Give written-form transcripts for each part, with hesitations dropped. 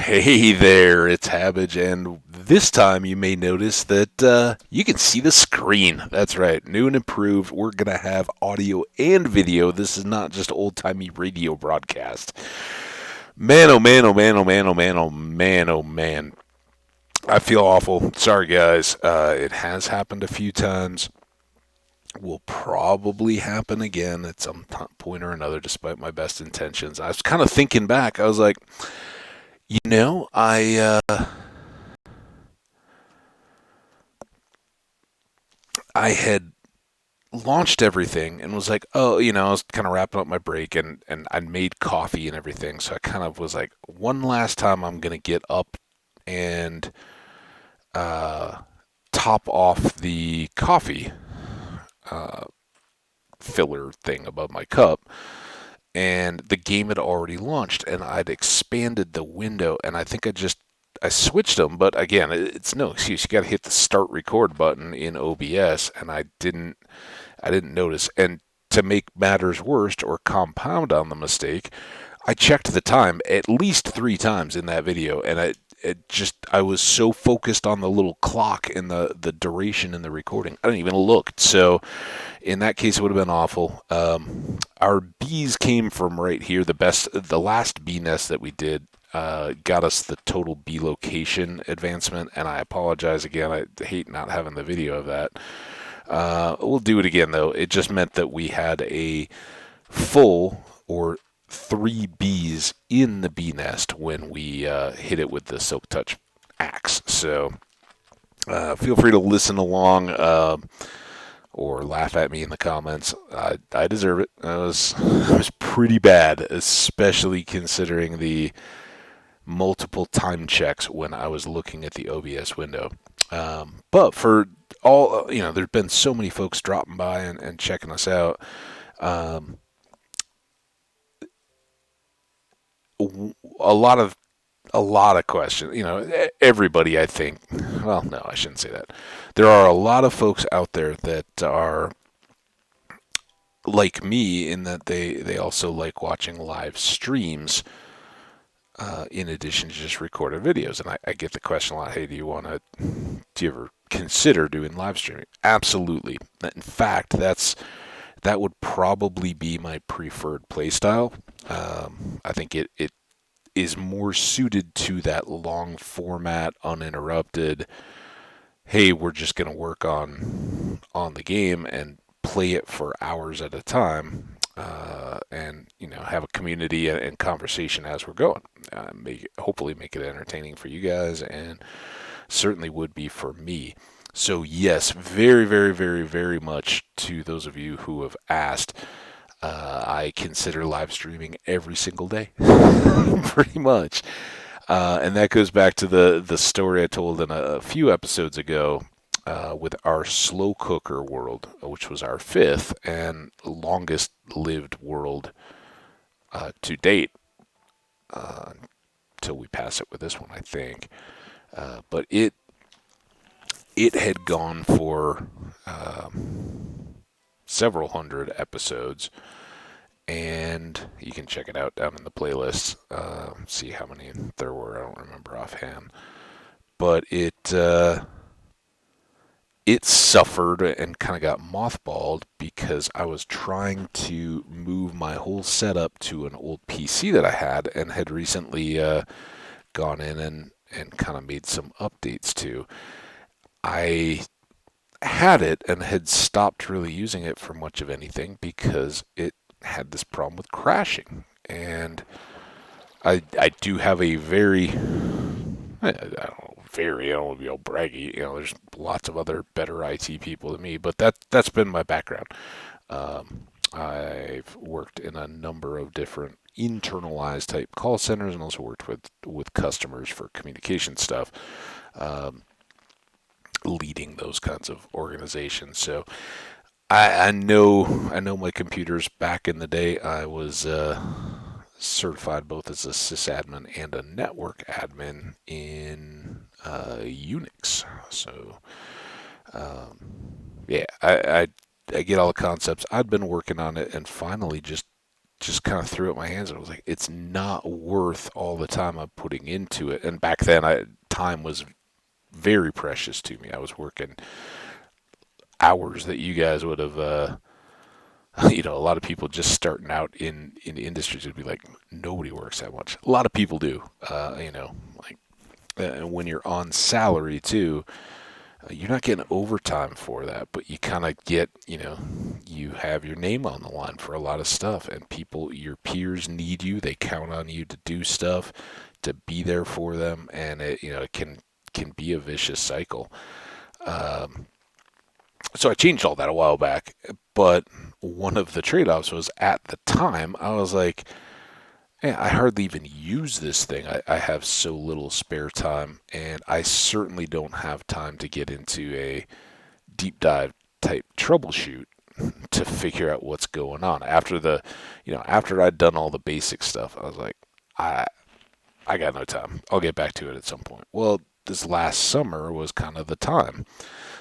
Hey there, it's Hambbage, and this time you may notice that you can see the screen. That's right, new and improved. We're going to have audio and video. This is not just old-timey radio broadcast. Man, oh man, oh man, oh man, oh man, oh man, oh man. I feel awful. Sorry, guys. It has happened a few times. Will probably happen again at some point or another, despite my best intentions. I was kind of thinking back. I was like, I had launched everything and was like, oh, I was kind of wrapping up my break and I'd made coffee and everything. So I kind of was like, one last time I'm going to get up and uh, top off the coffee uh, filler thing above my cup. And the game had already launched and I'd expanded the window and I switched them, but again, it's no excuse. You got to hit the start record button in OBS, and I didn't notice. And to make matters worse or compound on the mistake, I checked the time at least three times in that video, and I was so focused on the little clock and the duration in the recording, I didn't even look. So in that case, it would have been awful. Our bees came from right here. The last bee nest that we did got us the total bee location advancement, and I apologize again. I hate not having the video of that. We'll do it again though. It just meant that we had a full or three bees in the bee nest when we hit it with the Silk Touch axe. So feel free to listen along. Or laugh at me in the comments. I deserve it. I was pretty bad, especially considering the multiple time checks when I was looking at the OBS window. But for all, there's been so many folks dropping by and checking us out. Um, a lot of questions. Everybody, I think. Well, no, I shouldn't say that. There are a lot of folks out there that are like me in that they also like watching live streams in addition to just recorded videos. And I get the question a lot. Hey, do you ever consider doing live streaming? Absolutely. In fact, that would probably be my preferred playstyle. I think it is more suited to that long format, uninterrupted. Hey, we're just going to work on the game and play it for hours at a time, and have a community and conversation as we're going. Hopefully make it entertaining for you guys, and certainly would be for me. So yes, very, very, very, very much to those of you who have asked. I consider live streaming every single day, pretty much. And that goes back to the story I told in a few episodes ago with our slow cooker world, which was our fifth and longest lived world to date, until we pass it with this one, I think. But it had gone for several hundred episodes, and you can check it out down in the playlist. See how many there were. I don't remember offhand, but it suffered and kind of got mothballed because I was trying to move my whole setup to an old PC that I had recently gone in and kind of made some updates to. I had it and had stopped really using it for much of anything because it had this problem with crashing. And I do have a very, I don't know, I don't want to be all braggy. There's lots of other better IT people than me, but that's been my background. I've worked in a number of different internalized type call centers and also worked with customers for communication stuff. Leading those kinds of organizations. So I know my computers. Back in the day, I was certified both as a sysadmin and a network admin in Unix. So yeah, I get all the concepts. I'd been working on it and finally just just kind of threw up my hands and I was like, it's not worth all the time I'm putting into it. And back then, time was very precious to me. I was working hours that you guys would have, a lot of people just starting out in industries would be like, nobody works that much. A lot of people do, like when you're on salary too. You're not getting overtime for that, but you kind of get, you have your name on the line for a lot of stuff, and your peers need you. They count on you to do stuff, to be there for them, and it can be a vicious cycle. Um, so I changed all that a while back, but one of the trade-offs was at the time I was like, "Man, I hardly even use this thing. I have so little spare time, and I certainly don't have time to get into a deep dive type troubleshoot to figure out what's going on." After I'd done all the basic stuff, I was like, I I got no time. I'll get back to it at some point. Well, this last summer was kind of the time.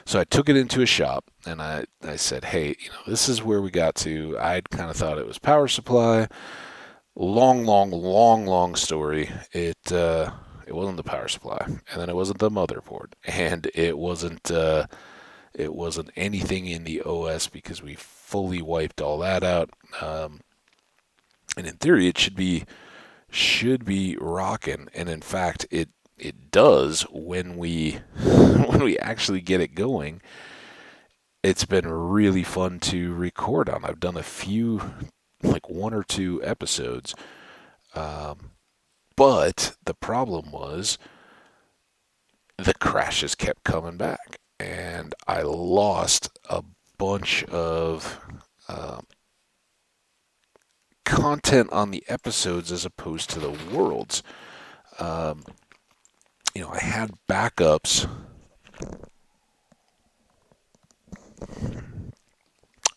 So I took it into a shop and I said, hey, this is where we got to. I'd kind of thought it was power supply. Long, long, long, long story. It wasn't the power supply, and then it wasn't the motherboard, and it wasn't anything in the OS because we fully wiped all that out. And in theory, it should be rocking, and in fact, it does when we when we actually get it going. It's been really fun to record on. I've done a few, like one or two episodes, but the problem was the crashes kept coming back, and I lost a bunch of content on the episodes as opposed to the worlds. Um, I had backups.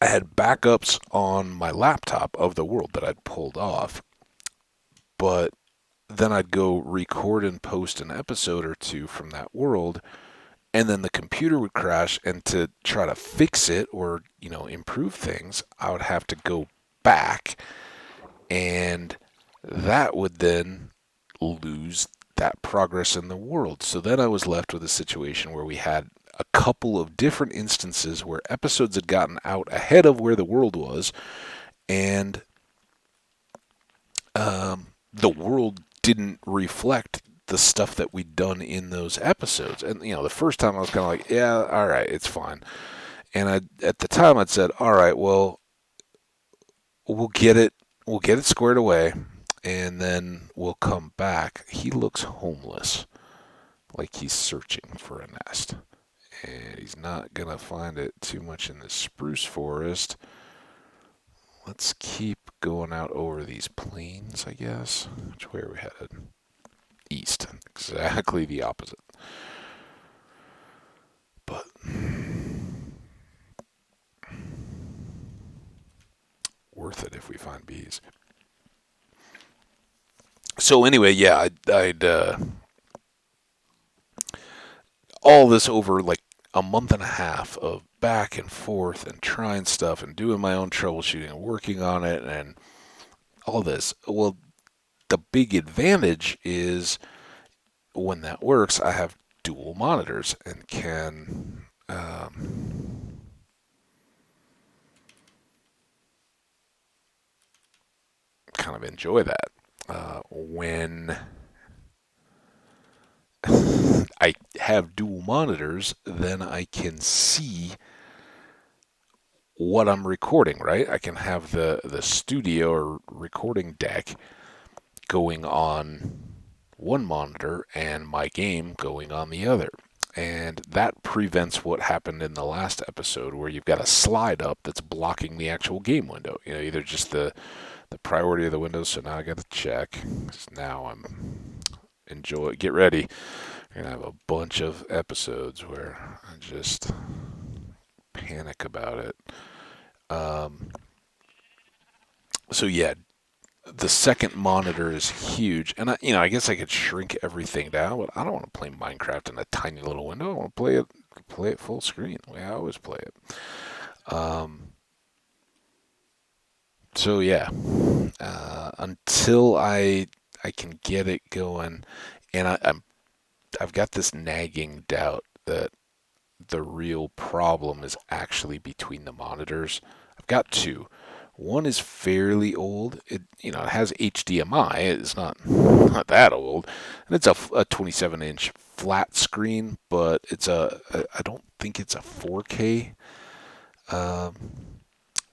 I had backups on my laptop of the world that I'd pulled off, but then I'd go record and post an episode or two from that world, and then the computer would crash, and to try to fix it or, improve things, I would have to go back, and that would then lose that progress in the world. So then I was left with a situation where we had a couple of different instances where episodes had gotten out ahead of where the world was, and the world didn't reflect the stuff that we'd done in those episodes. And the first time I was kind of like, yeah, all right, it's fine. And at the time I'd said, all right, well, we'll get it squared away, and then we'll come back. He looks homeless, like he's searching for a nest, and he's not gonna find it too much in the spruce forest. Let's keep going out over these plains, I guess. Which way are we headed? East. Exactly the opposite. But worth it if we find bees. So anyway, yeah, I'd all this over like a month and a half of back and forth and trying stuff and doing my own troubleshooting and working on it and all this. Well, the big advantage is when that works, I have dual monitors and can kind of enjoy that. When I have dual monitors, then I can see what I'm recording, right? I can have the studio or recording deck going on one monitor and my game going on the other. And that prevents what happened in the last episode where you've got a slide up that's blocking the actual game window. Either just the priority of the window. So now I got to check. 'Cause now get ready. You're going to have a bunch of episodes where I just panic about it. So yeah, the second monitor is huge, and I guess I could shrink everything down, but I don't want to play Minecraft in a tiny little window. I want to play it full screen, the way I always play it. Um, So yeah, until I can get it going, and I've got this nagging doubt that the real problem is actually between the monitors. I've got two. One is fairly old. It has HDMI. It's not that old, and it's a 27-inch flat screen, but I don't think it's a 4K. Um,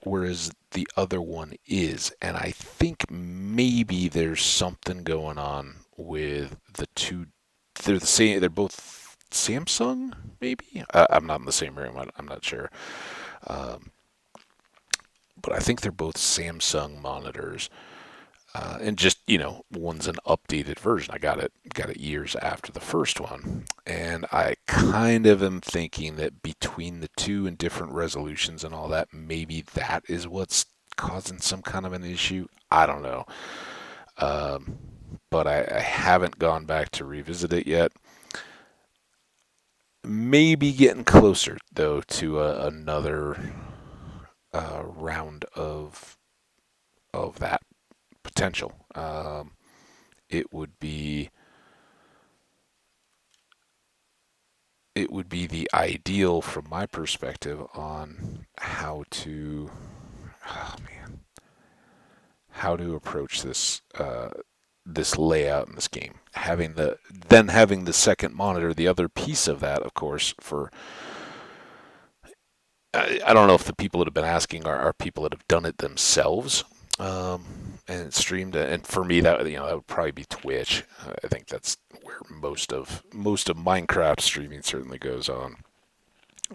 Whereas the other one is, and I think maybe there's something going on with the two. They're the same. They're both Samsung, maybe. I'm not in the same room. I'm not sure, um, but I think they're both Samsung monitors. And just one's an updated version. I got it years after the first one, and I kind of am thinking that between the two and different resolutions and all that, maybe that is what's causing some kind of an issue. I don't know, um, but I haven't gone back to revisit it yet. Maybe getting closer though to another round of that potential. It would be it would be the ideal from my perspective on oh man, how to approach this layout in this game. Having the second monitor, the other piece of that, of course, for I don't know if the people that have been asking are people that have done it themselves. And streamed it. And for me, that would probably be Twitch. I think that's where most of Minecraft streaming certainly goes on.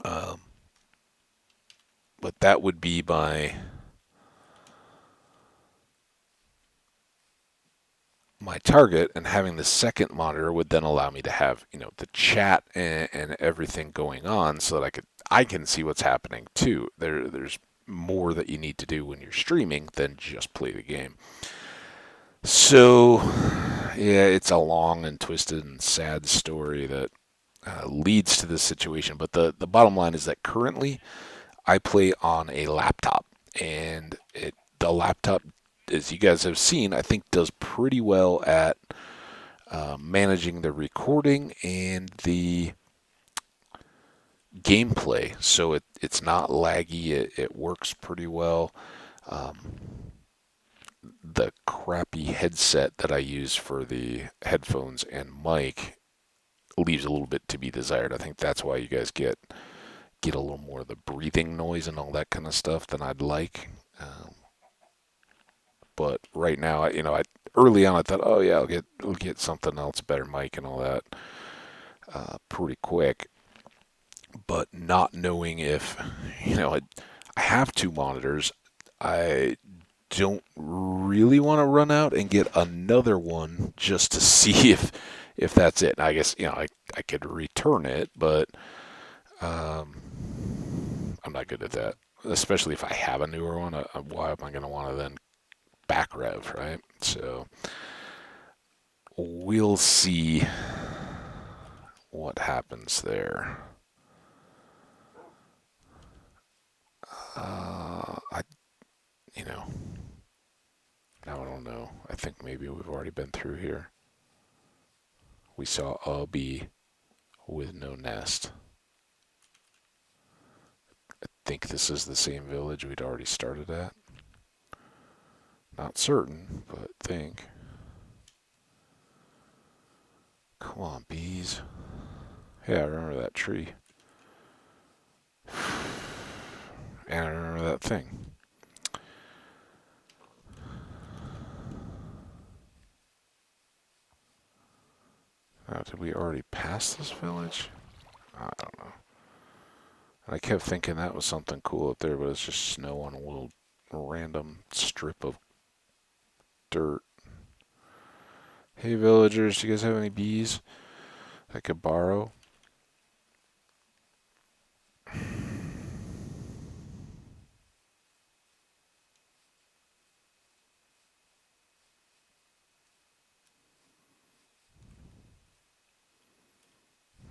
Um, but that would be my target, and having the second monitor would then allow me to have the chat and everything going on, so that I can see what's happening too. There's more that you need to do when you're streaming than just play the game. So yeah, it's a long and twisted and sad story that leads to this situation. But the bottom line is that currently I play on a laptop, and the laptop, as you guys have seen, I think does pretty well at managing the recording and the gameplay. So it's not laggy. It works pretty well. Um, the crappy headset that I use for the headphones and mic leaves a little bit to be desired. I think that's why you guys get a little more of the breathing noise and all that kind of stuff than I'd like. But right now, early on I thought, oh yeah, I'll get something else, better mic and all that, pretty quick. But not knowing if I have two monitors, I don't really want to run out and get another one just to see if that's it. And I guess I could return it, but um, I'm not good at that. Especially if I have a newer one, why am I going to want to then back rev, right? So we'll see what happens there. I, you know, Now I don't know. I think maybe we've already been through here. We saw a bee with no nest. I think this is the same village we'd already started at. Not certain, but think. Come on, bees. Yeah, I remember that tree. And I remember that thing. Did we already pass this village? I don't know. And I kept thinking that was something cool up there, but it's just snow on a little random strip of dirt. Hey, villagers, do you guys have any bees I could borrow?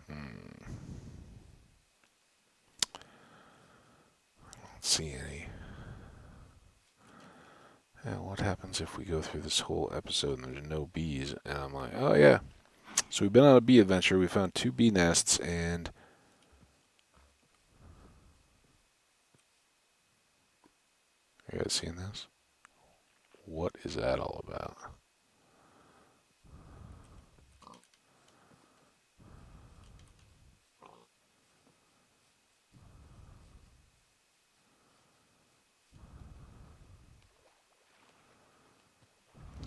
Hmm, don't see any. what happens if we go through this whole episode and there's no bees? And I'm like, oh yeah. So we've been on a bee adventure. We found 2 bee nests, and you guys seen this? What is that all about?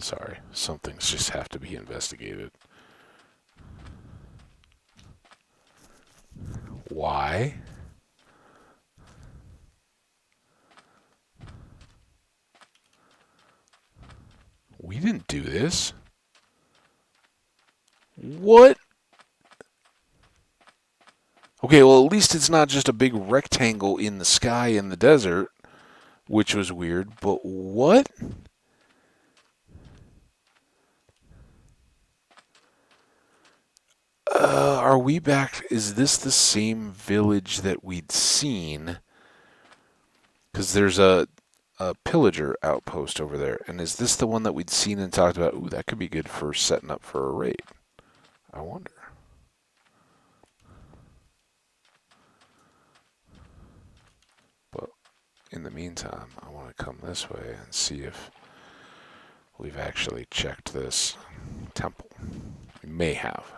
Sorry, some things just have to be investigated. Why? We didn't do this. What? Okay, well, at least it's not just a big rectangle in the sky in the desert, which was weird, but what? Are we back? Is this the same village that we'd seen? Because there's a pillager outpost over there. And is this the one that we'd seen and talked about? Ooh, that could be good for setting up for a raid. I wonder. But in the meantime, I want to come this way and see if we've actually checked this temple. We may have.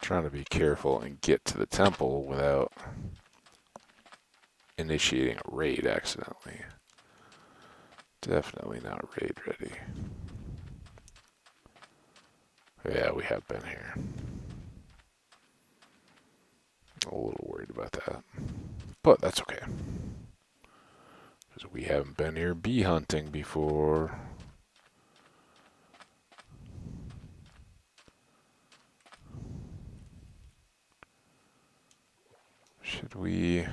Trying to be careful and get to the temple without initiating a raid accidentally. Definitely not raid ready. Yeah, we have been here. A little worried about that. But that's okay. Because we haven't been here bee hunting before. Should we...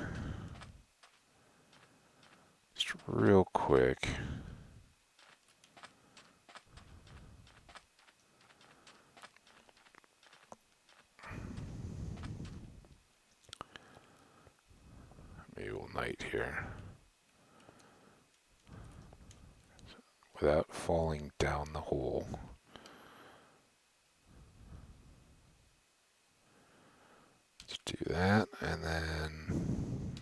Just real quick... Maybe we'll night here. Without falling down the hole. Let's do that, and then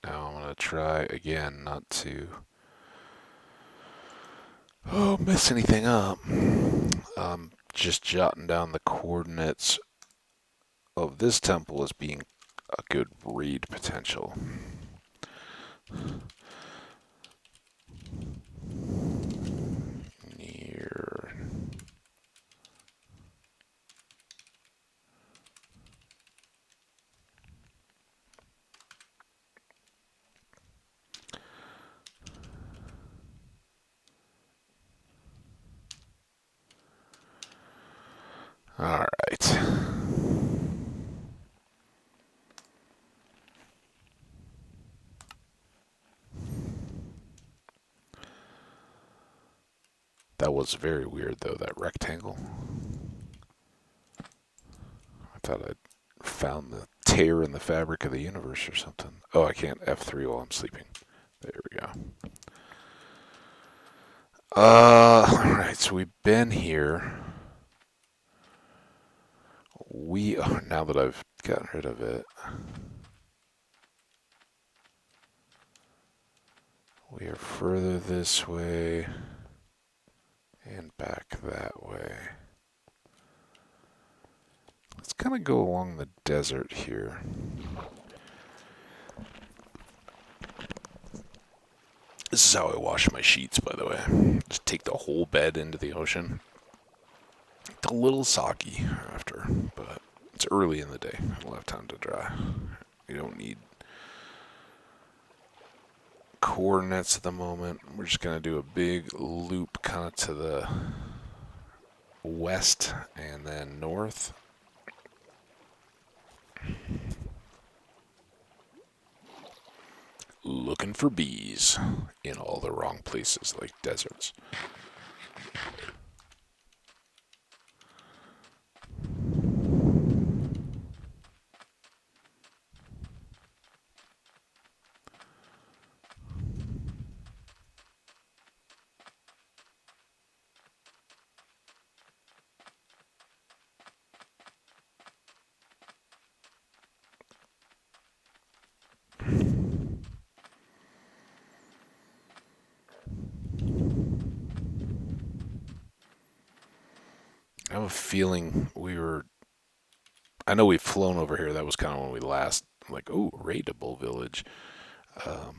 now I'm going to try again not to mess anything up. Just jotting down the coordinates of this temple as being a good raid potential. Near. All right. That was very weird, though, that rectangle. I thought I'd found the tear in the fabric of the universe or something. Oh, I can't F3 while I'm sleeping. There we go. Alright, so we've been here. Now that I've gotten rid of it, we are further this way and back that way. Let's kind of go along the desert here. This is how I wash my sheets, by the way. Just take the whole bed into the ocean. It's a little soggy after, but it's early in the day. We'll have time to dry. You don't need coordinates at the moment. We're just going to do a big loop kind of to the west and then north. Looking for bees in all the wrong places like deserts. I have a feeling I know we've flown over here. That was kind of when we last, like, oh, raidable village. But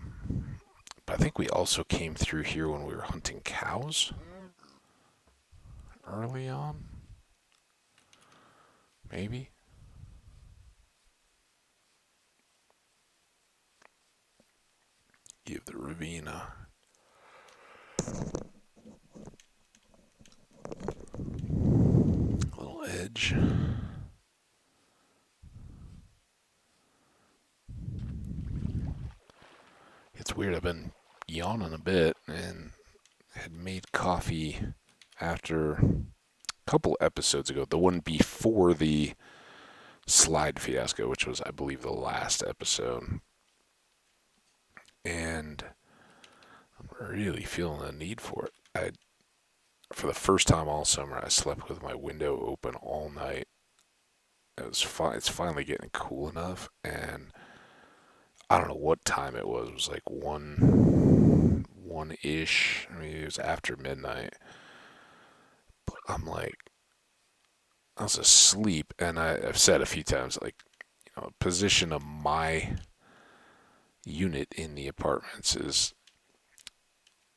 I think we also came through here when we were hunting cows early on. Maybe. Give the ravine a little edge. It's weird. I've been yawning a bit and had made coffee after a couple episodes ago. The one before the slide fiasco, which was, I believe, the last episode. And I'm really feeling the need for it. For the first time all summer, I slept with my window open all night. It's finally getting cool enough, and I don't know what time it was. It was like one ish. I mean, it was after midnight. But I'm like, I was asleep, and I've said a few times, like, position of my unit in the apartments is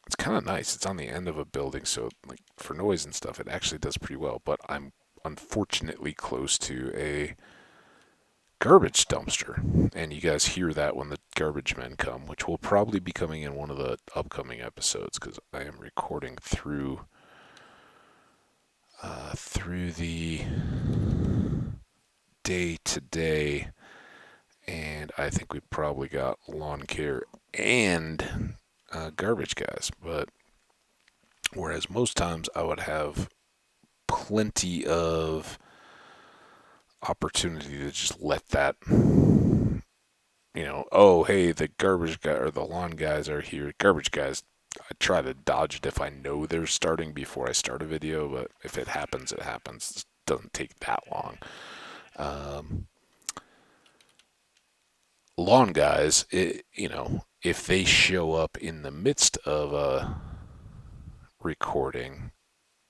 it's kind of nice. It's on the end of a building, so like for noise and stuff, it actually does pretty well. But I'm unfortunately close to a garbage dumpster, and you guys hear that when the garbage men come, which will probably be coming in one of the upcoming episodes because I am recording through the day today, and I think we probably got lawn care and garbage guys. But whereas most times I would have plenty of opportunity to just let that, oh, hey, the garbage guy or the lawn guys are here. Garbage guys, I try to dodge it if I know they're starting before I start a video, but if it happens, it happens. It doesn't take that long. Lawn guys, if they show up in the midst of a recording,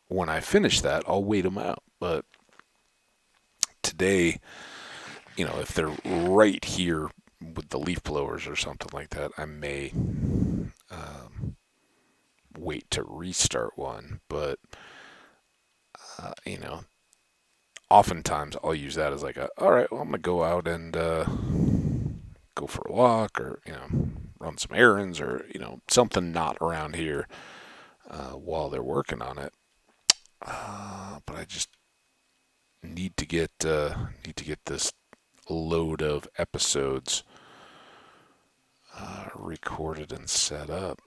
when I finish that, I'll wait them out. But today, if they're right here with the leaf blowers or something like that, I may wait to restart one. But, oftentimes I'll use that as like all right, well, I'm going to go out and go for a walk or, run some errands or, something not around here while they're working on it. But I just need to get this load of episodes recorded and set up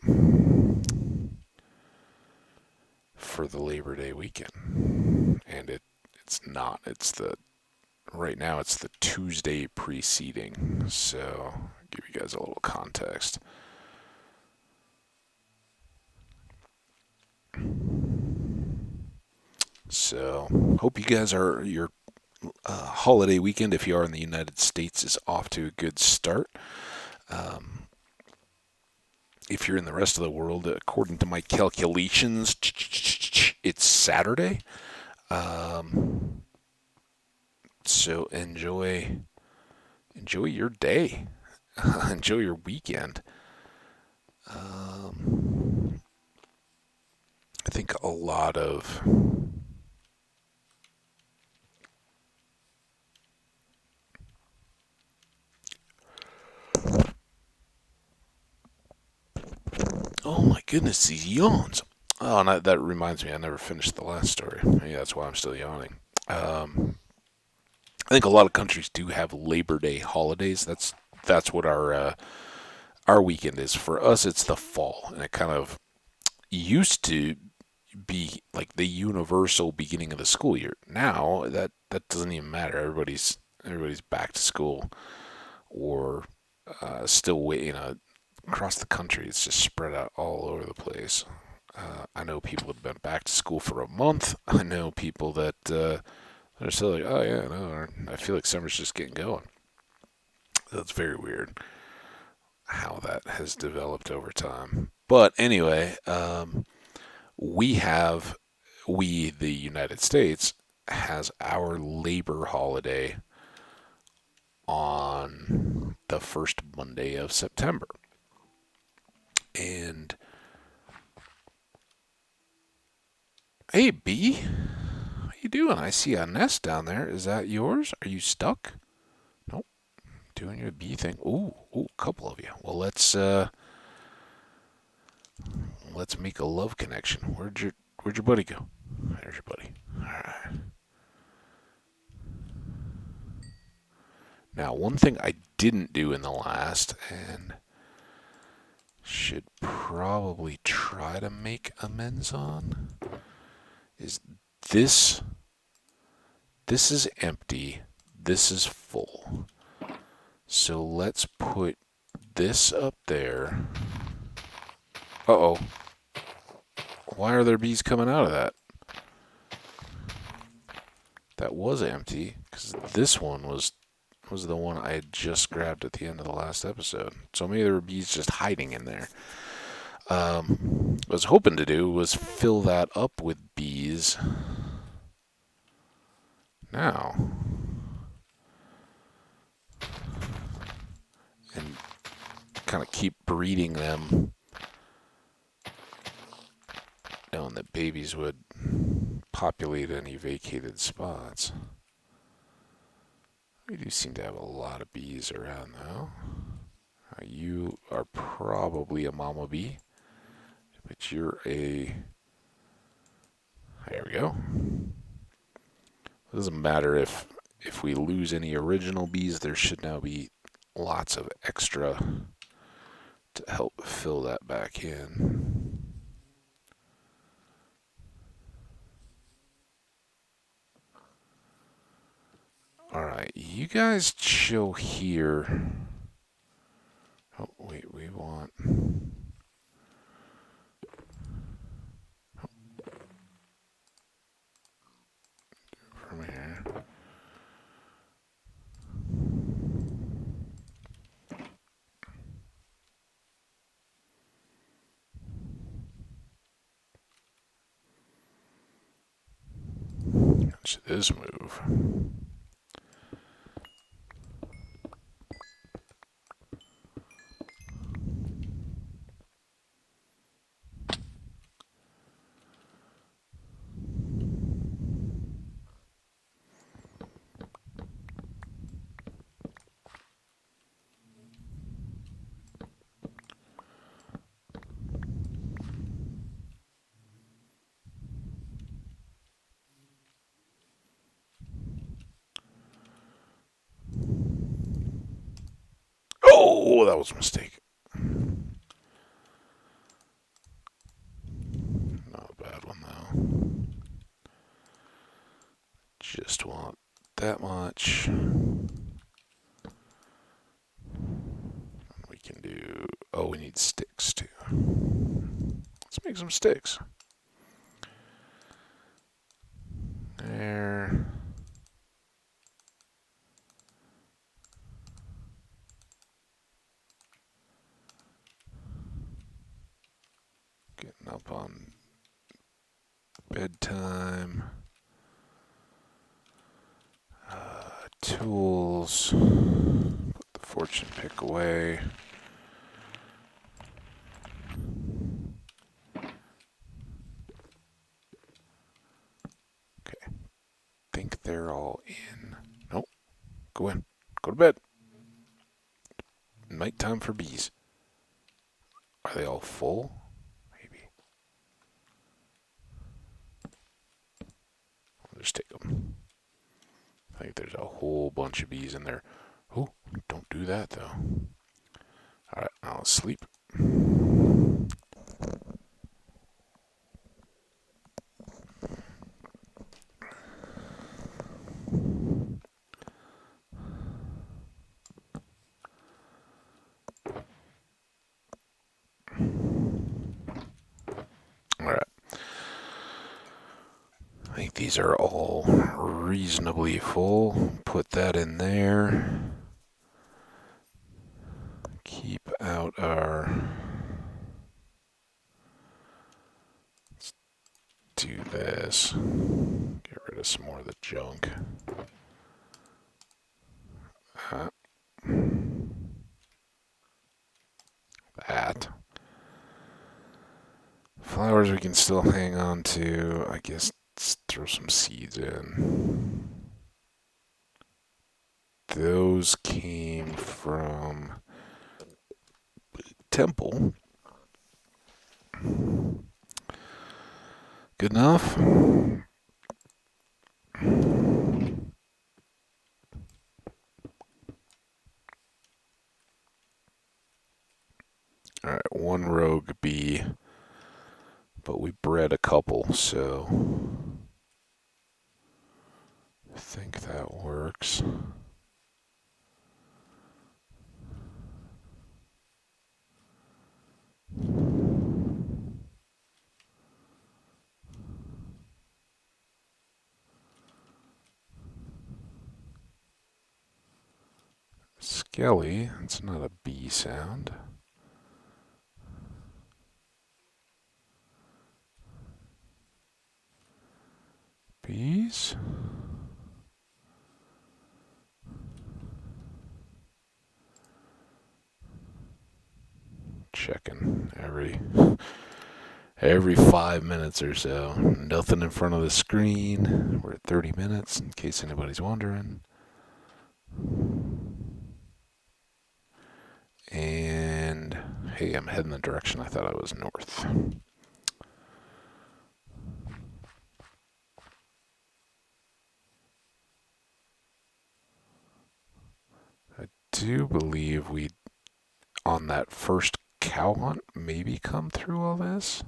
for the Labor Day weekend. And right now it's the Tuesday preceding. So I'll give you guys a little context. So hope you guys your holiday weekend, if you are in the United States, is off to a good start. If you're in the rest of the world, according to my calculations, it's Saturday. So enjoy your day. Enjoy your weekend. I think a lot of oh my goodness, these yawns. Oh, and that reminds me, I never finished the last story. Yeah, that's why I'm still yawning. I think a lot of countries do have Labor Day holidays. That's what our weekend is. For us, it's the fall, and it kind of used to be like the universal beginning of the school year. Now that doesn't even matter. Everybody's back to school, or still waiting. Across the country, it's just spread out all over the place. I know people have been back to school for a month. I know people that are still like, oh yeah, no, I feel like summer's just getting going. That's very weird. that has developed over time. But anyway, we have, the United States, has our labor holiday on the first Monday of September. And hey, bee, how you doing? I see a nest down there. Is that yours? Are you stuck? Nope. Doing your bee thing. Ooh, a couple of you. Well, let's make a love connection. Where'd your buddy go? There's your buddy. All right. Now, one thing I didn't do in the last, and should probably try to make amends on, is this. This is empty. This is full. So let's put this up there. Uh-oh. Why are there bees coming out of that? That was empty, because this one was the one I had just grabbed at the end of the last episode. So maybe there were bees just hiding in there. What I was hoping to do was fill that up with bees. Now. And kind of keep breeding them, knowing that babies would populate any vacated spots. We do seem to have a lot of bees around, though. You are probably a mama bee, but you're a... There we go. It doesn't matter if we lose any original bees. There should now be lots of extra to help fill that back in. Alright, you guys chill here. Oh, wait, we want... From here. Watch this move. Oh, that was a mistake. Not a bad one, though. Just want that much. We can do... Oh, we need sticks, too. Let's make some sticks. There. Getting up on bedtime. Tools. Put the fortune pick away. Okay. Think they're all in. Nope. Go in. Go to bed. Nighttime for bees. Are they all full? Maybe. I'll just take them. I think there's a whole bunch of bees in there. Oh, don't do that, though. Alright, now let's sleep. Alright. I think these are all reasonably full. Put that in there. Keep our out our... Let's do this. Get rid of some more of the junk. That. Flowers we can still hang on to. I guess let's throw some seeds in. Those came from Temple. Good enough? Alright, one rogue bee. But we bred a couple, so I think that works. Skelly, it's not a bee sound. Bees? Checking every 5 minutes or so. Nothing in front of the screen. We're at 30 minutes, in case anybody's wondering. And hey, I'm heading the direction I thought I was north. I do believe we, on that first cow hunt, maybe come through all this.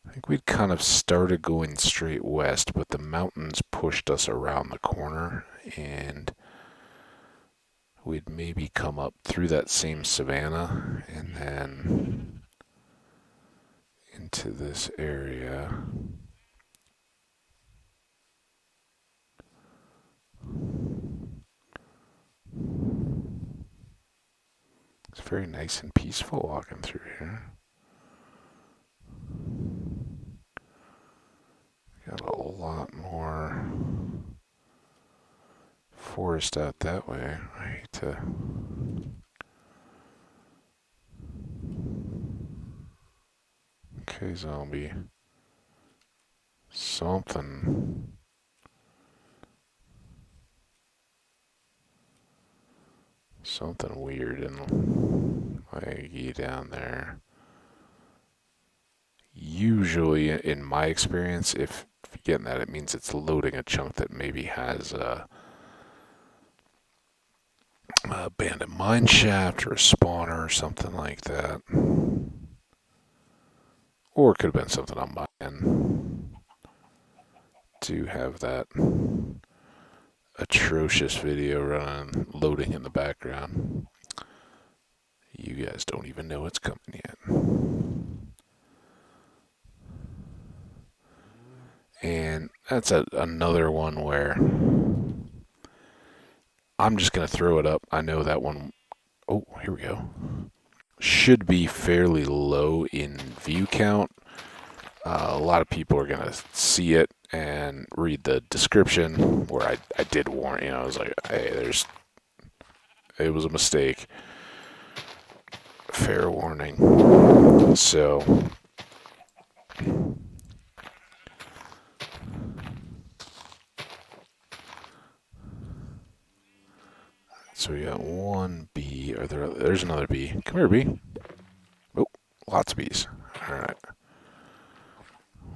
I think we'd kind of started going straight west, but the mountains pushed us around the corner, and we'd maybe come up through that same savanna and then into this area. It's very nice and peaceful walking through here. Got a lot more forest out that way. I hate to... Okay, zombie. Something weird in Maggie down there. Usually, in my experience, if you're getting that, it means it's loading a chunk that maybe has a abandoned mine shaft or a spawner or something like that. Or it could have been something on my end. To have that atrocious video running, loading in the background. You guys don't even know it's coming yet. And that's another one where I'm just going to throw it up. I know that one, oh, here we go, should be fairly low in view count. A lot of people are going to see it and read the description where I did warn, I was like, hey, it was a mistake. Fair warning. So we got one bee. There's another bee. Come here, bee. Oh, lots of bees. All right.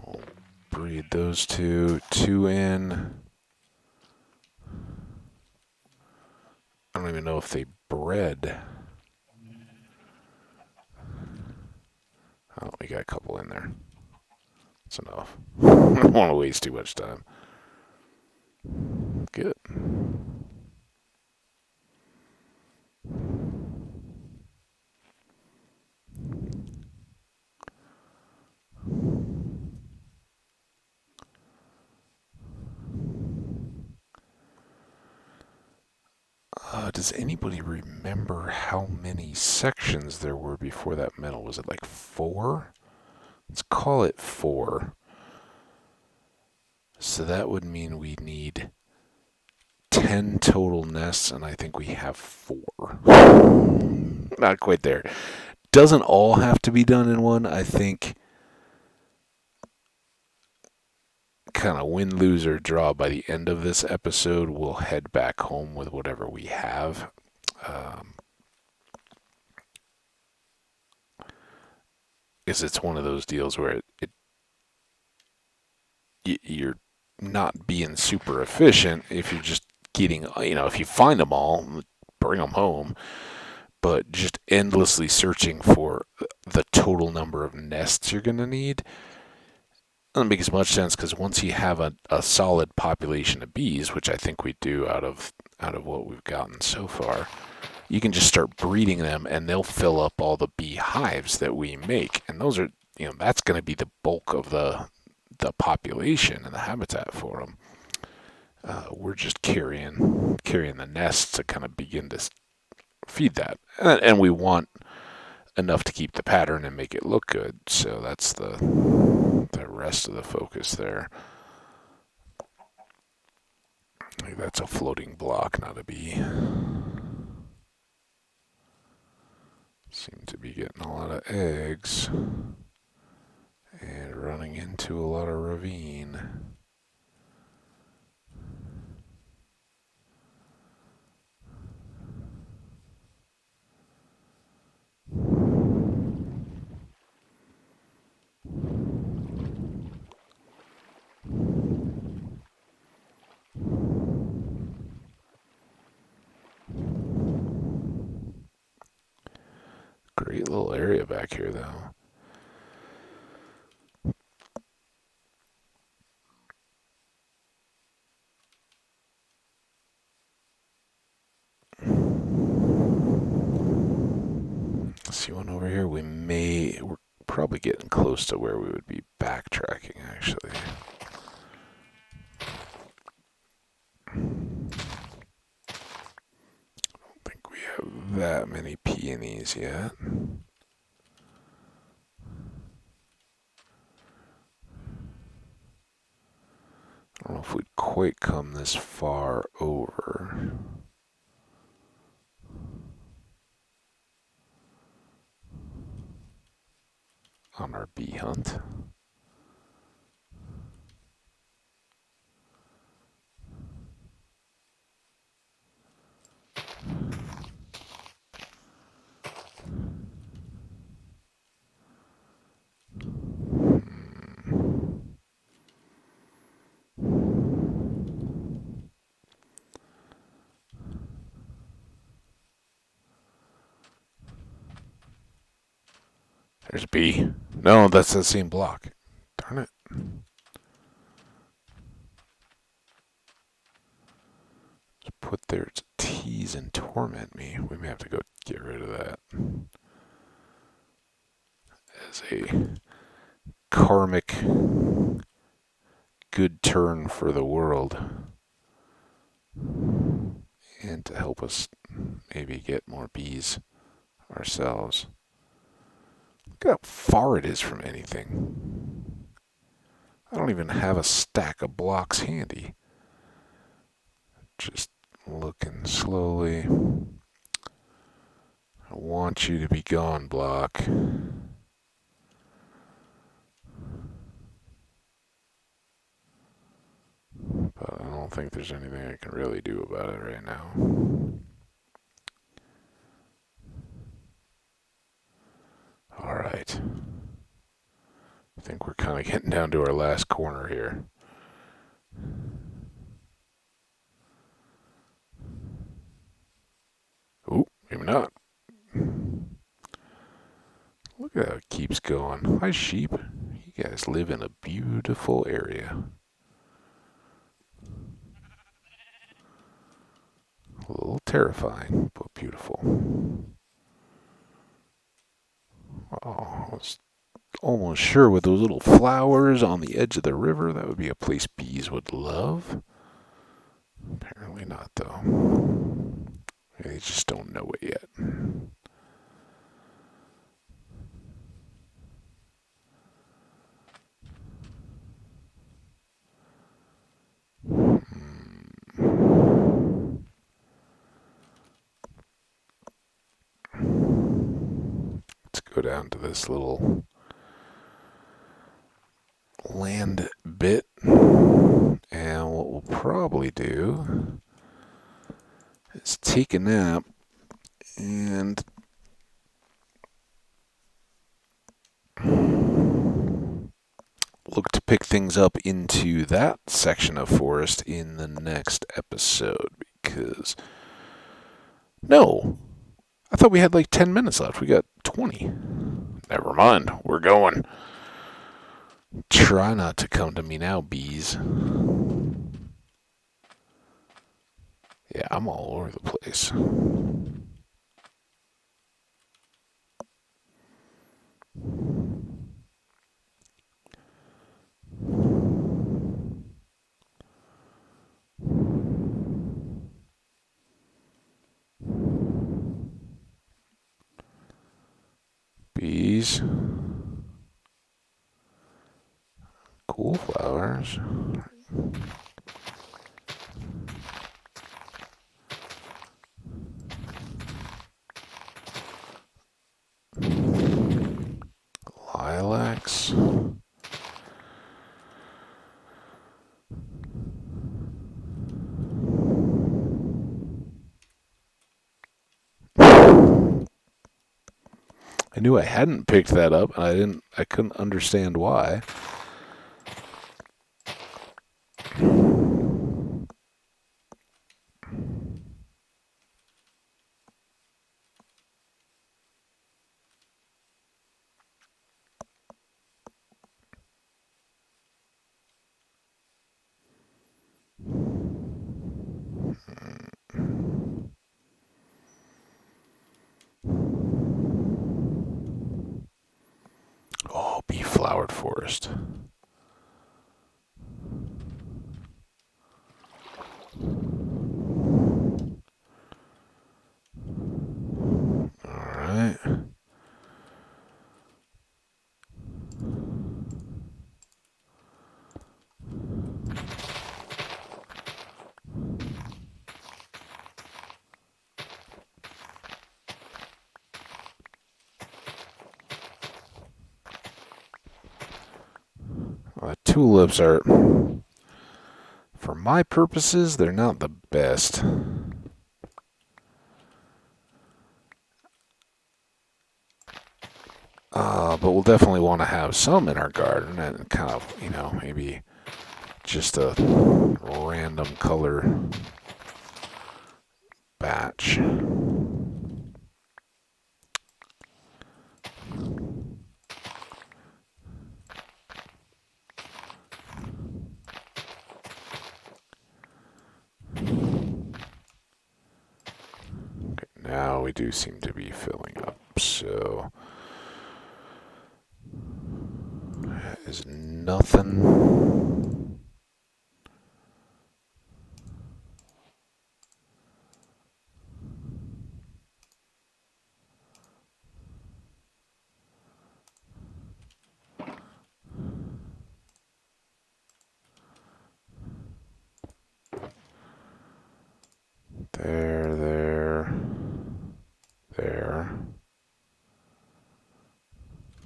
We'll breed those two in. I don't even know if they bred. Oh, we got a couple in there. That's enough. I don't want to waste too much time. Good. Does anybody remember how many sections there were before that metal? Was it like 4? Let's call it 4. So that would mean we need 10 total nests, and I think we have 4. Not quite there. Doesn't all have to be done in one. I think kind of win, lose, or draw by the end of this episode, we'll head back home with whatever we have. Because it's one of those deals where you're not being super efficient if you're just getting, if you find them all, bring them home. But just endlessly searching for the total number of nests you're going to need doesn't make as much sense, because once you have a solid population of bees, which I think we do out of what we've gotten so far, you can just start breeding them and they'll fill up all the bee hives that we make. And those are, that's going to be the bulk of the population and the habitat for them. We're just carrying the nests to kind of begin to feed that. And we want enough to keep the pattern and make it look good. So that's the rest of the focus there. Like, that's a floating block, not a bee. Seem to be getting a lot of eggs and running into a lot of ravine. Great little area back here, though. See one over here. We're probably getting close to where we would be backtracking, actually. I don't think we have that many peonies yet. I don't know if we'd quite come this far over. On our bee hunt. There's a bee. No, that's the same block. Darn it. Just put there to tease and torment me. We may have to go get rid of that. As a karmic good turn for the world. And to help us maybe get more bees ourselves. Look how far it is from anything. I don't even have a stack of blocks handy. Just looking slowly. I want you to be gone, block. But I don't think there's anything I can really do about it right now. Alright. I think we're kind of getting down to our last corner here. Ooh, maybe not. Look at how it keeps going. Hi, sheep. You guys live in a beautiful area. A little terrifying, but beautiful. Oh, I was almost sure with those little flowers on the edge of the river, that would be a place bees would love. Apparently not, though. They just don't know it yet. Let's go down to this little land bit. And what we'll probably do is take a nap and look to pick things up into that section of forest in the next episode. Because, no, I thought we had like 10 minutes left. We got 20. Never mind. We're going. Try not to come to me now, bees. Yeah, I'm all over the place. Bees. Cool flowers. Lilacs. I knew I hadn't picked that up, and I couldn't understand why. Oh, bee-flowered forest. Alright. Tulips are, for my purposes, they're not the best. But we'll definitely want to have some in our garden and kind of, maybe just a random color batch. Okay, now we do seem to be filling up, so that is nothing. There.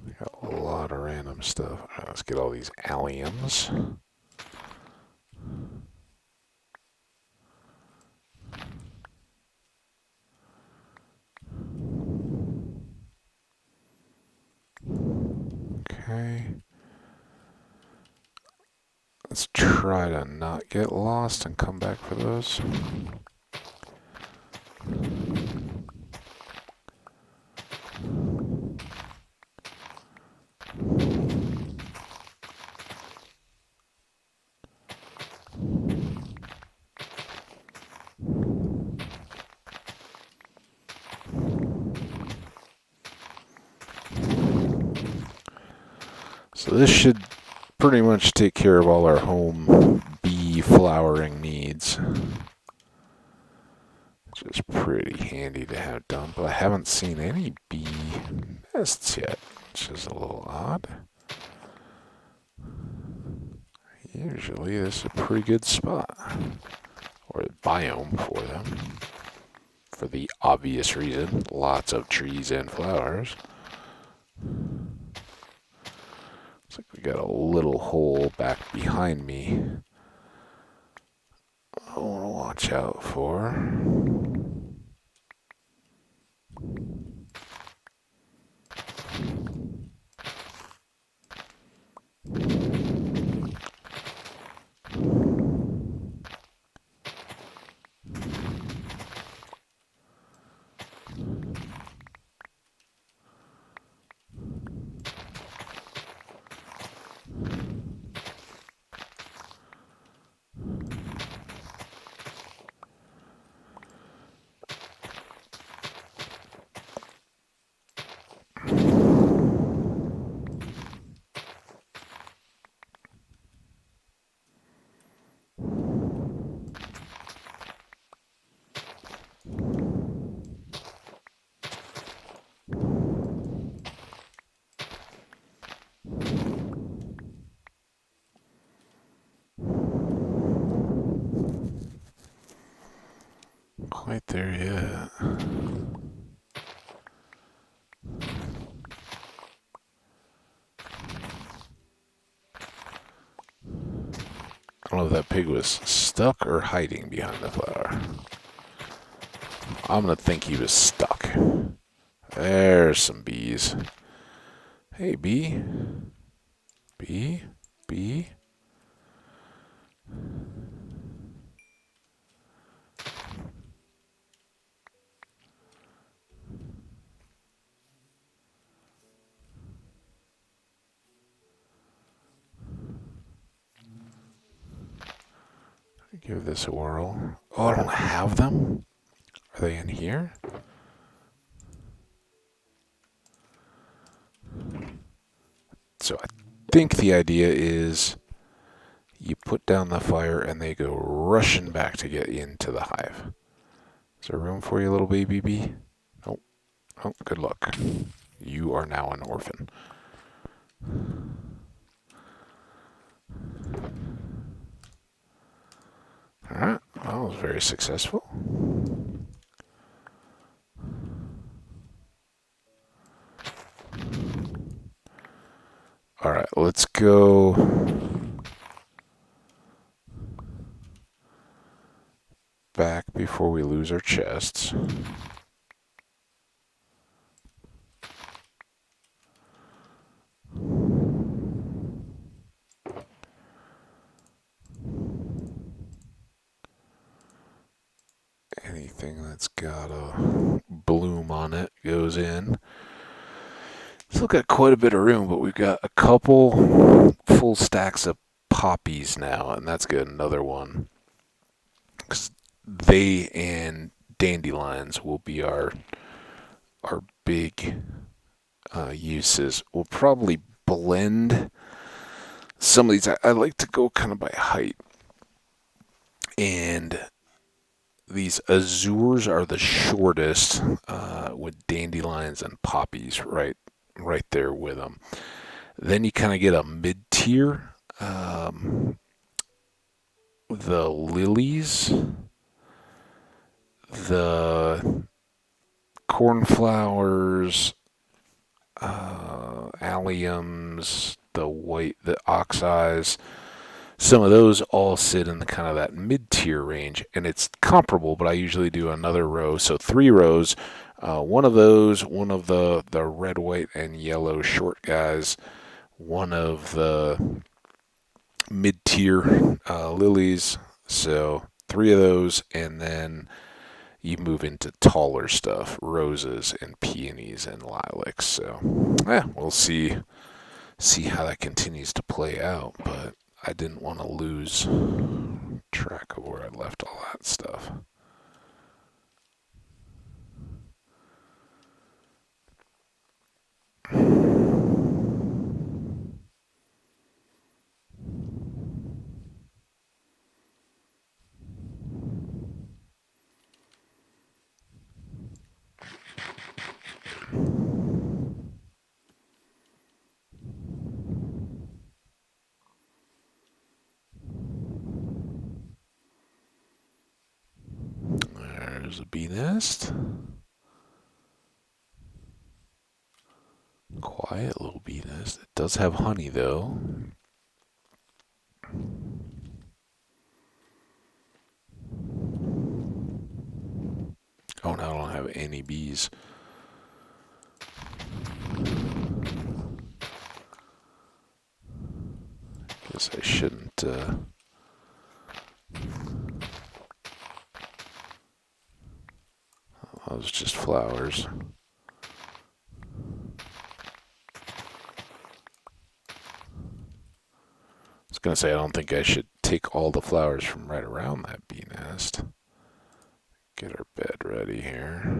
We got a lot of random stuff. All right, let's get all these alliums. Okay. Let's try to not get lost and come back for those. So this should pretty much take care of all our home bee flowering needs. which is pretty handy to have done, but I haven't seen any bee nests yet, which is a little odd. Usually this is a pretty good spot, or biome for them, for the obvious reason, lots of trees and flowers. Looks like we got a little hole back behind me I want to watch out for. Quite there yet. I don't know if that pig was stuck or hiding behind the flower. I'm gonna think he was stuck. There's some bees. Hey, bee. Bee? Bee? Give this a whirl. Oh, I don't have them? Are they in here? So I think the idea is you put down the fire and they go rushing back to get into the hive. Is there room for you, little baby bee? Nope. Oh, good luck. You are now an orphan. Alright, well, that was very successful. Alright, let's go back before we lose our chests. Anything that's got a bloom on it goes in. Still got quite a bit of room, but we've got a couple full stacks of poppies now, and that's good. Another one. Because they and dandelions will be our big uses. We'll probably blend some of these. I like to go kind of by height. And these azures are the shortest, with dandelions and poppies right there with them. Then you kind of get a mid-tier. The lilies, the cornflowers, alliums, the oxeyes, some of those all sit in the kind of that mid-tier range, and it's comparable, but I usually do another row, so 3 rows, one of those, one of the red, white, and yellow short guys, one of the mid-tier lilies, so 3 of those, and then you move into taller stuff, roses and peonies and lilacs. So, we'll see how that continues to play out. But I didn't want to lose track of where I left all that stuff. bee nest. Quiet little bee nest. It does have honey, though. Oh, no, I don't have any bees. Guess I shouldn't, those just flowers. I was going to say, I don't think I should take all the flowers from right around that bee nest. Get our bed ready here.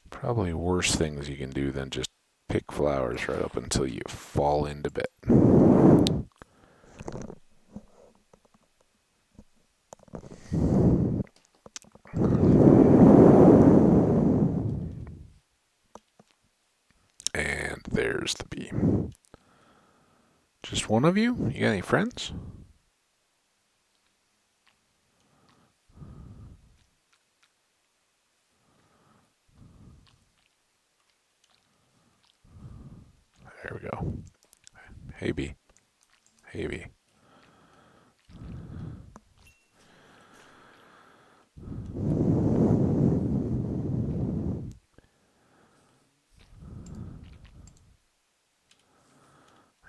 Probably worse things you can do than just pick flowers right up until you fall into bed. And there's the bee. Just one of you? You got any friends? There we go. Hey, bee. Hey, bee.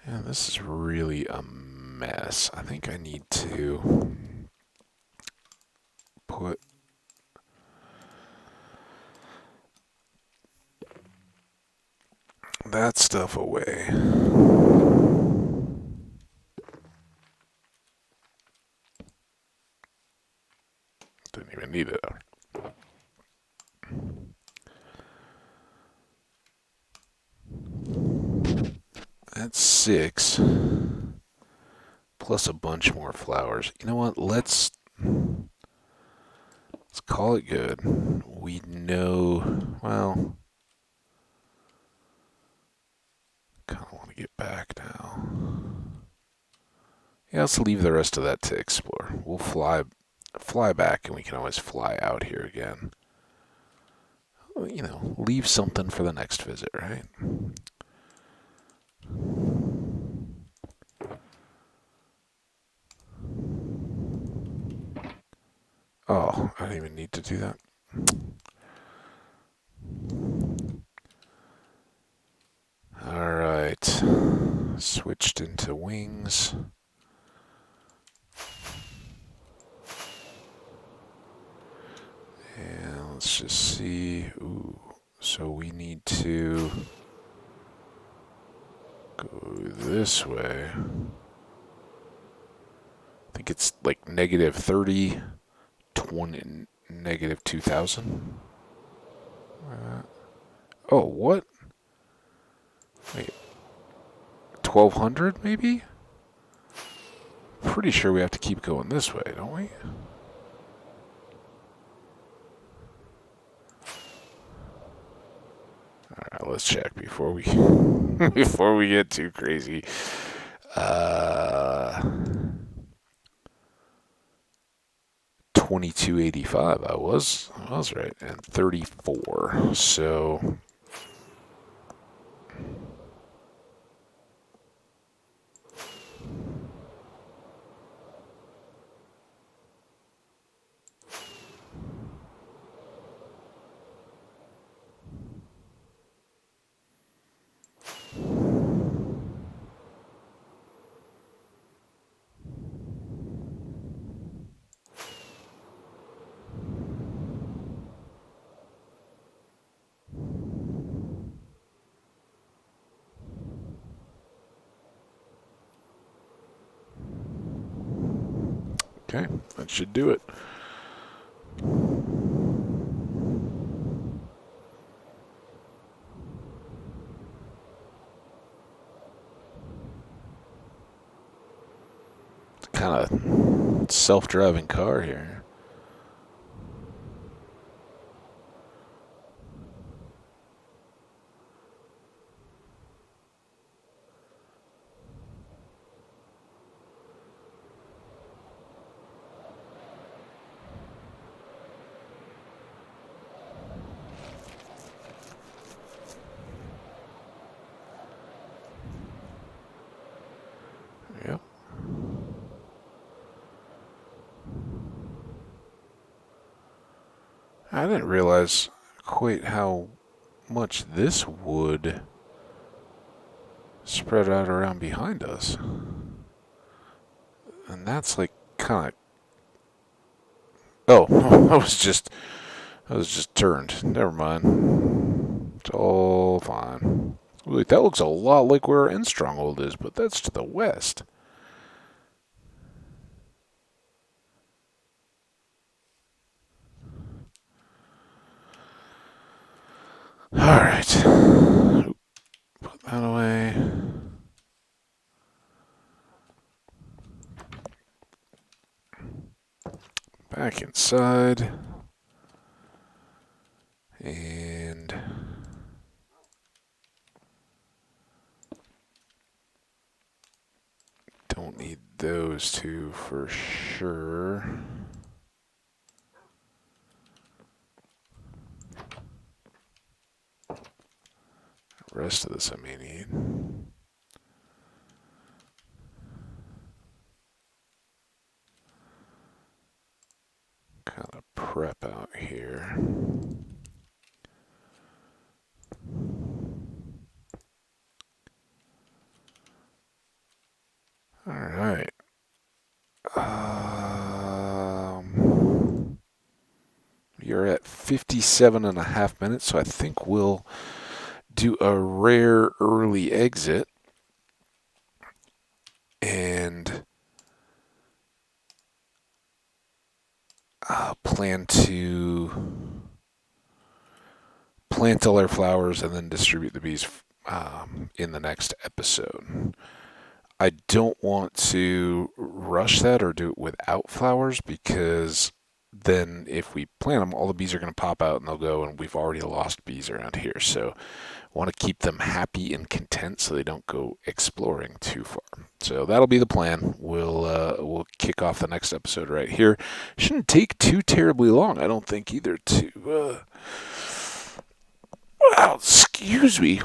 Yeah, this is really a mess. I think I need to put that stuff away. Didn't even need it. That's 6. Plus a bunch more flowers. You know what? Let's call it good. We know, well, kind of want to get back now. Yeah, let's leave the rest of that to explore. We'll fly back, and we can always fly out here again. You know, leave something for the next visit, right? Oh, I didn't even need to do that. Alright. Switched into wings. And let's just see. Ooh, so we need to go this way. I think it's like negative 30, 20, negative 2,000. Oh, what? Wait. 1,200 maybe? Pretty sure we have to keep going this way, don't we? Alright, let's check before we before we get too crazy. 2285. I was right, and 34. So okay, that should do it. It's kind of self-driving car here. Yep. I didn't realize quite how much this wood spread out around behind us. And that's like kind of. Oh, I was just turned. Never mind. It's all fine. Wait, that looks a lot like where our end stronghold is, but that's to the west. All right. Put that away. Back inside. And don't need those two for sure. The rest of this I may need. Kind of prep out here. All right. You're at 57 and a half minutes, so I think we'll do a rare early exit and plan to plant all our flowers and then distribute the bees in the next episode. I don't want to rush that or do it without flowers because then if we plant them, all the bees are going to pop out and they'll go, and we've already lost bees around here. So I want to keep them happy and content so they don't go exploring too far. So that'll be the plan. We'll kick off the next episode right here. Shouldn't take too terribly long, I don't think either. Wow, excuse me.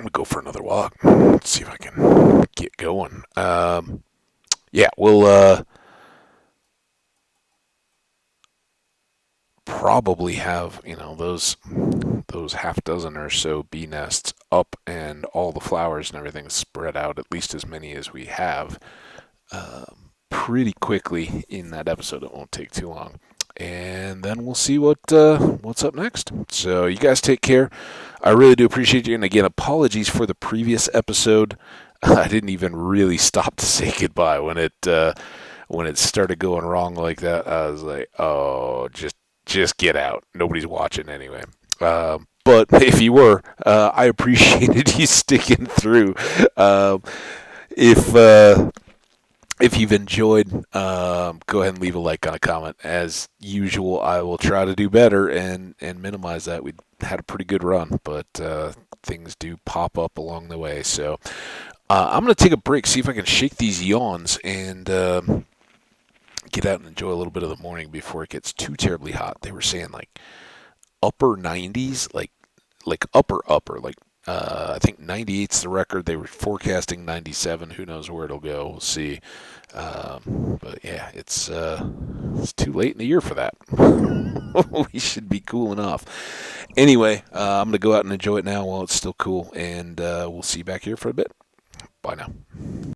I'm gonna go for another walk. Let's see if I can get going. Yeah, we'll probably have those half dozen or so bee nests up and all the flowers and everything spread out, at least as many as we have, pretty quickly in that episode. It won't take too long. And then we'll see what's up next. So you guys take care. I really do appreciate you. And again, apologies for the previous episode. I didn't even really stop to say goodbye when it started going wrong like that. I was like, oh, just get out. Nobody's watching anyway. But if you were, I appreciated you sticking through. If if you've enjoyed, go ahead and leave a like on a comment. As usual, I will try to do better and minimize that. We had a pretty good run, but things do pop up along the way. So I'm going to take a break, see if I can shake these yawns, and get out and enjoy a little bit of the morning before it gets too terribly hot. They were saying like upper 90s, like upper, like I think 98's the record. They were forecasting 97. Who knows where it'll go? We'll see. But yeah, it's too late in the year for that. We should be cooling off. Anyway, I'm gonna go out and enjoy it now while it's still cool, and we'll see you back here for a bit. Bye now.